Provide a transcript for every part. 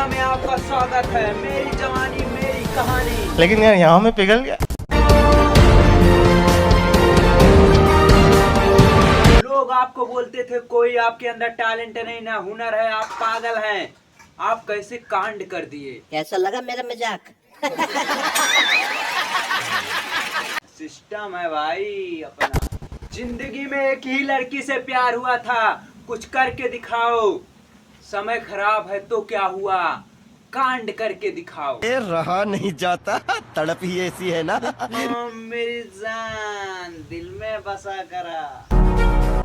में आपका स्वागत है। मेरी जवानी मेरी कहानी। लेकिन यार यहाँ में पिघल गया। लोग आपको बोलते थे कोई आपके अंदर टैलेंट नहीं, ना हुनर है, आप पागल हैं। आप कैसे कांड कर दिए। कैसा लगा मेरा मजाक? सिस्टम है भाई अपना। जिंदगी में एक ही लड़की से प्यार हुआ था, कुछ करके दिखाओ। समय खराब है तो क्या हुआ, कांड करके दिखाओ। रहा नहीं जाता, तड़प ही ऐसी है ना। मेरी जान दिल में बसा करा।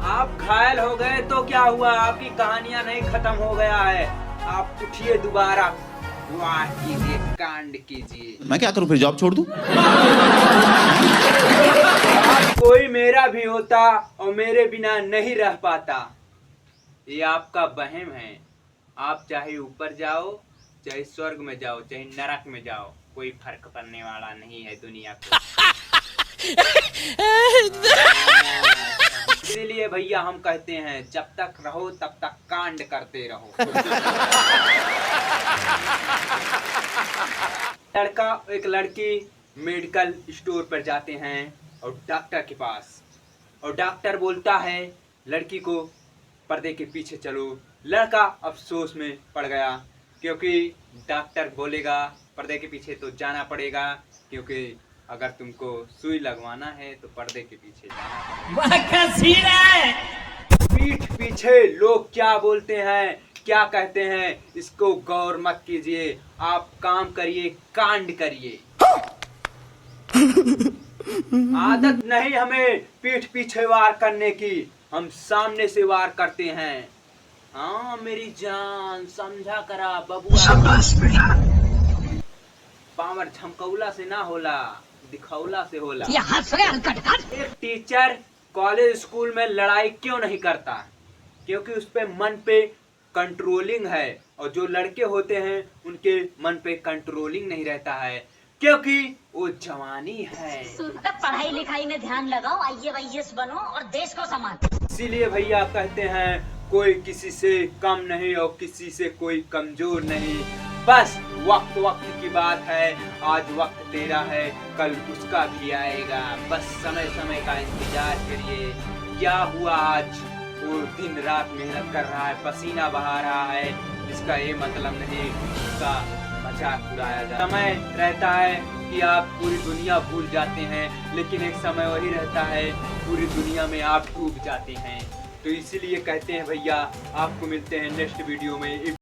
आप घायल हो गए तो क्या हुआ, आपकी कहानियां नहीं खत्म हो गया है। आप उठिए दोबारा, वाह कीजिए, कांड कीजिए। मैं क्या करूं फिर, जॉब छोड़ दूं? कोई मेरा भी होता और मेरे बिना नहीं रह पाता। ये आपका वहम है। आप चाहे ऊपर जाओ, चाहे स्वर्ग में जाओ, चाहे नरक में जाओ, कोई फर्क पड़ने वाला नहीं है दुनिया को। इसीलिए भैया हम कहते हैं, जब तक रहो तब तक कांड करते रहो। लड़का एक लड़की मेडिकल स्टोर पर जाते हैं और डॉक्टर के पास, और डॉक्टर बोलता है लड़की को पर्दे के पीछे चलो। लड़का अफसोस में पड़ गया, क्योंकि डॉक्टर बोलेगा पर्दे के पीछे तो जाना पड़ेगा, क्योंकि अगर तुमको सुई लगवाना है तो पर्दे के पीछे जाना पड़ेगा। पीठ पीछे लोग क्या बोलते हैं, क्या कहते हैं, इसको गौर मत कीजिए। आप काम करिए, कांड करिए। आदत नहीं हमें पीठ पीछे वार करने की, हम सामने से वार करते हैं। हाँ मेरी जान समझा करा बबुआ। पावर झमकौला से ना होला, दिखौला से होला। एक टीचर कॉलेज स्कूल में लड़ाई क्यों नहीं करता, क्योंकि उस पे मन पे कंट्रोलिंग है, और जो लड़के होते हैं उनके मन पे कंट्रोलिंग नहीं रहता है, क्योंकि वो जवानी है। पढ़ाई लिखाई में ध्यान लगाओ, IAS बनो और देश को संभालो। इसीलिए भैया कहते हैं, कोई किसी से कम नहीं और किसी से कोई कमजोर नहीं। बस वक्त वक्त की बात है। आज वक्त तेरा है, कल उसका भी आएगा। बस समय समय का इंतजार करिए। क्या हुआ आज, वो दिन रात मेहनत कर रहा है, पसीना बहा रहा है, इसका ये मतलब नहीं उसका मजाक उड़ाया जाए। समय रहता है कि आप पूरी दुनिया भूल जाते हैं, लेकिन एक समय वही रहता है पूरी दुनिया में आप डूब जाते हैं। तो इसीलिए कहते हैं भैया, आपको मिलते हैं नेक्स्ट वीडियो में।